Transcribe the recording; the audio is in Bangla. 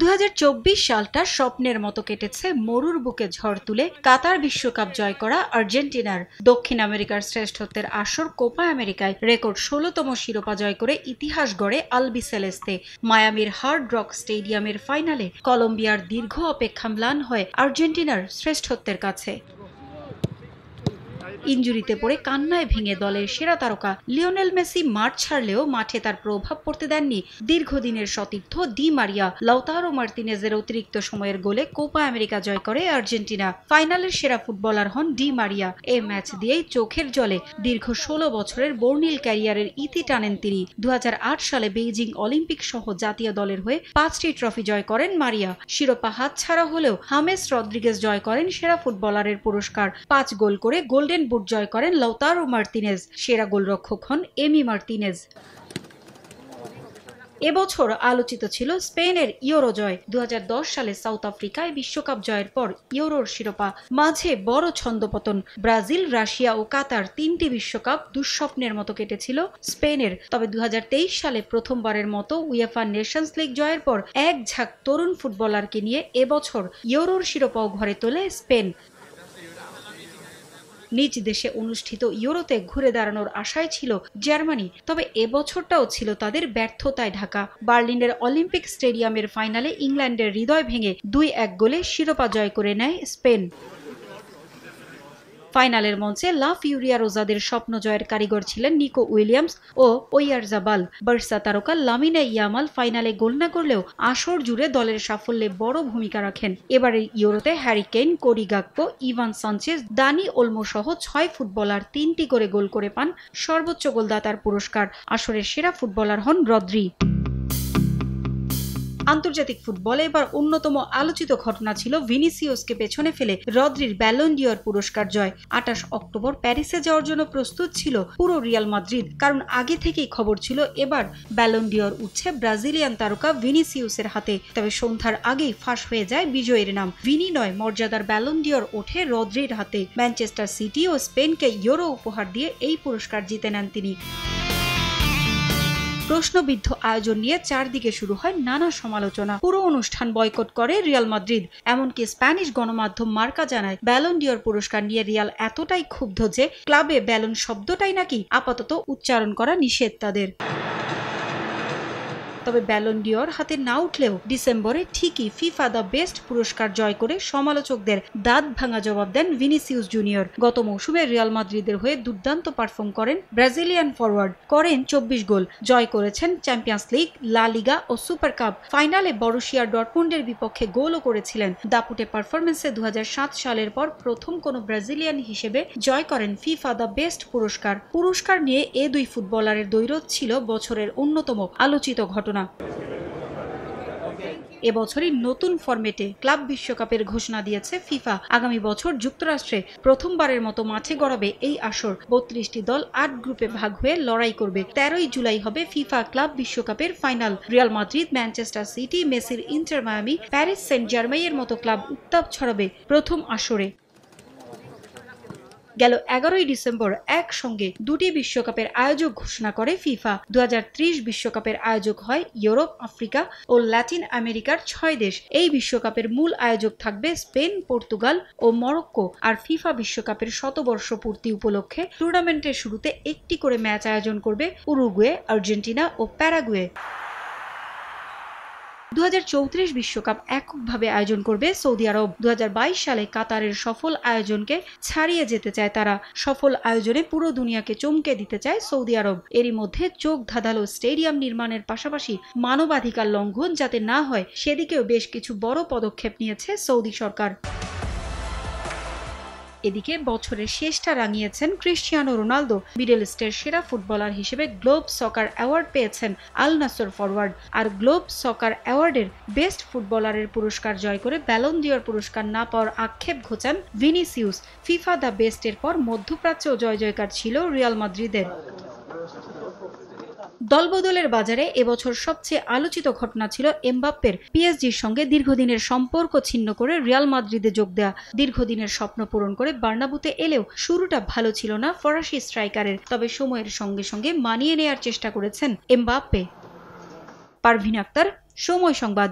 2024 সালটা স্বপ্নের মতো কেটেছে মরুর বুকে ঝড় তুলে কাতার বিশ্বকাপ জয় করা আর্জেন্টিনার। দক্ষিণ আমেরিকার শ্রেষ্ঠত্বের আসর কোপা আমেরিকায় রেকর্ড 16তম শিরোপা জয় করে ইতিহাস গড়ে আলবিসেলেস্তে। মায়ামির হার্ড রক স্টেডিয়ামের ফাইনালে কলম্বিয়ার দীর্ঘ অপেক্ষা ম্লান হয় আর্জেন্টিনার শ্রেষ্ঠত্বের কাছে। ইনজুরিতে পড়ে কান্নায় ভেঙে দলের সেরা তারকা লিওনেল মেসি মাঠ ছাড়লেও মাঠে তার প্রভাব পড়তে দেননি দীর্ঘদিনের সতীর্থ ডি মারিয়া। লাউতারো মার্তিনেজের অতিরিক্ত সময়ের গোলে কোপা আমেরিকা জয় করে আর্জেন্টিনা। ফাইনালের সেরা ফুটবলার হন ডি মারিয়া। এই ম্যাচ দিয়েই চোখের জলে দীর্ঘ 16 বছরের বর্ণিল ক্যারিয়ারের ইতি টানেন তিনি। 2008 সালে বেইজিং অলিম্পিক সহ জাতীয় দলের হয়ে 5টি ট্রফি জয় করেন মারিয়া। শিরোপা হাতছাড়া হলেও হামেস রদ্রিগেজ জয় করেন সেরা ফুটবলারের পুরস্কার। 5 গোল করে গোল্ডেন বুট জয় করেন লাউতারো মার্তিনেজ। সেরা গোলরক্ষক হন এমি মার্তিনেজ। এবছর আলোচিত ছিল স্পেনের ইউরো জয়। 2010 সালে সাউথ আফ্রিকায় বিশ্বকাপ জয়ের পর ইউরোর শিরোপা, মাঝে বড় ছন্দপতন। ব্রাজিল, রাশিয়া ও কাতার 3টি বিশ্বকাপ দুঃস্বপ্নের মতো কেটেছিল স্পেনের। তবে 2023 সালে প্রথমবারের মতো উয়েফা নেশনস লিগ জয়ের পর এক ঝাঁক তরুণ ফুটবলারকে নিয়ে এবছর ইউরোর শিরোপাও ঘরে তোলে স্পেন। নিজ দেশে অনুষ্ঠিত ইউরোতে ঘুরে দাঁড়ানোর আশায় ছিল জার্মানি, তবে এবছরটাও ছিল তাদের ব্যর্থতায় ঢাকা। বার্লিনের অলিম্পিক স্টেডিয়ামের ফাইনালে ইংল্যান্ডের হৃদয় ভেঙে 2-1 গোলে শিরোপা জয় করে নেয় স্পেন। ফাইনালের মঞ্চে লা ফিউরিয়া রোজাদের স্বপ্ন জয়ের কারিগর ছিলেন নিকো উইলিয়ামস ও ওয়াইয়ারজাবাল। বার্সা তারকা লামিনে ইয়ামাল ফাইনালে গোল না করলেও আসর জুড়ে দলের সাফল্যে বড় ভূমিকা রাখেন। এবারের ইউরোতে Harry Kane, Cody Gakpo, Ivan Sanchez, Dani Olmo সহ 6 ফুটবলার 3টি করে গোল করে পান সর্বোচ্চ গোলদাতার পুরস্কার। আসরের সেরা ফুটবলার হন রদ্রি। আন্তর্জাতিক ফুটবলে এবার অন্যতম আলোচিত ঘটনা ছিল ভিনিসিয়াসকে পেছনে ফেলে রদ্রির ব্যালন ডিওর পুরস্কার জয়। 28 অক্টোবর প্যারিসে যাওয়ার জন্য প্রস্তুত ছিল পুরো রিয়াল মাদ্রিদ, কারণ আগে থেকেই খবর ছিল এবার ব্যালন ডিওর উঠছে ব্রাজিলিয়ান তারকা ভিনিসিয়াসের হাতে। তবে সন্ধ্যার আগেই ফাঁস হয়ে যায় বিজয়ীর নাম। ভিনি নয়, মর্যাদার ব্যালন ডিওর ওঠে রদ্রির হাতে। ম্যানচেস্টার সিটি ও স্পেনকে ইউরো উপহার দিয়ে এই পুরস্কার জিতে নেন তিনি। প্রশ্নবিদ্ধ আয়োজন নিয়ে চারদিকে শুরু হয় নানা সমালোচনা। পুরো অনুষ্ঠান বয়কট করে রিয়াল মাদ্রিদ। এমনকি স্প্যানিশ গণমাধ্যম মার্কা জানায়, ব্যালন ডিওর পুরস্কার নিয়ে রিয়াল এতটাই ক্ষুব্ধ যে ক্লাবে ব্যালন শব্দটাই নাকি আপাতত উচ্চারণ করা নিষেধ তাদের। তবে ব্যালন ডিওর হাতে না উঠলেও ডিসেম্বরে ঠিকই ফিফা দ্য বেস্ট পুরস্কার জয় করে সমালোচকদের দাঁত ভাঙা জবাব দেন ভিনিসিয়াস জুনিয়র। গত মৌসুমে রিয়াল মাদ্রিদের হয়ে দুর্দান্ত পারফর্ম করেন ব্রাজিলিয়ান ফরওয়ার্ড, করেন 24 গোল, জয় করেছেন চ্যাম্পিয়ন্স লিগ, লা লিগা ও সুপার কাপ। ফাইনালে বরুশিয়া ডর্টমুন্ডের বিপক্ষে গোলও করেছিলেন। দাপুটে পারফরমেন্সে 2007 সালের পর প্রথম কোনো ব্রাজিলিয়ান হিসেবে জয় করেন ফিফা দ্য বেস্ট পুরস্কার। পুরস্কার নিয়ে এ দুই ফুটবলারের দ্বৈরথ ছিল বছরের অন্যতম আলোচিত ঘটনা। এবছরই নতুন ফরম্যাটে ক্লাব বিশ্বকাপের ঘোষণা দিয়েছে ফিফা। আগামী বছর যুক্তরাষ্ট্রে প্রথমবারের মতো মাঠে গড়াবে এই আসর। 32টি দল 8 গ্রুপে ভাগ হয়ে লড়াই করবে। 13ই জুলাই হবে ফিফা ক্লাব বিশ্বকাপের final. Real Madrid, Manchester city, মেসির ইন্টার মায়ামি, প্যারিস সেন্ট জার্মেইয়ের মতো ক্লাব উত্তাপ ছড়াবে প্রথম আসরে। গেল 11ই ডিসেম্বর একসঙ্গে দুটি বিশ্বকাপের আয়োজক ঘোষণা করে ফিফা। 2030 বিশ্বকাপের আয়োজক হয় ইউরোপ, আফ্রিকা ও ল্যাটিন আমেরিকার 6 দেশ। এই বিশ্বকাপের মূল আয়োজক থাকবে স্পেন, পর্তুগাল ও মরক্কো। আর ফিফা বিশ্বকাপের শতবর্ষ পূর্তি উপলক্ষে টুর্নামেন্টের শুরুতে একটি করে ম্যাচ আয়োজন করবে উরুগুয়ে, আর্জেন্টিনা ও প্যারাগুয়ে। 2034 বিশ্বকাপ এককভাবে আয়োজন করবে সৌদি আরব। 2022 সালে কাতারের সফল আয়োজনকে ছাড়িয়ে যেতে চায় তারা। সফল আয়োজনে পুরো দুনিয়াকে চমকে দিতে চায় সৌদি আরব। এরই মধ্যে চোখ ধাঁধালো স্টেডিয়াম নির্মাণের পাশাপাশি মানবাধিকার লঙ্ঘন যাতে না হয় সেদিকেও বেশ কিছু বড় পদক্ষেপ নিয়েছে সৌদি সরকার। এদিকে বছরের শেষটা রাঙিয়েছেন ক্রিস্টিয়ানো রোনালদো। মিডল ইস্টের সেরা ফুটবলার হিসেবে গ্লোব সকার অ্যাওয়ার্ড পেয়েছেন আল নাসর ফরওয়ার্ড। আর গ্লোব সকার অ্যাওয়ার্ডের বেস্ট ফুটবলারের পুরস্কার জয় করে ব্যালন ডিওর পুরস্কার না পাওয়ার আক্ষেপ ঘোচান ভিনিসিয়াস। ফিফা দ্য বেস্টের পর মধ্যপ্রাচ্যেও জয় জয়কার ছিল রিয়াল মাদ্রিদের। দলবদলের বাজারে এবছর সবচেয়ে আলোচিত ঘটনা ছিল এমবাপ্পের পিএসজির সঙ্গে দীর্ঘদিনের সম্পর্ক ছিন্ন করে রিয়াল মাদ্রিদে যোগ দেয়া। দীর্ঘদিনের স্বপ্ন পূরণ করে বার্নাবুতে এলেও শুরুটা ভালো ছিল না ফরাসি স্ট্রাইকারের। তবে সময়ের সঙ্গে সঙ্গে মানিয়ে নেয়ার চেষ্টা করেছেন এমবাপ্পে। পারভিন আক্তার, সময় সংবাদ।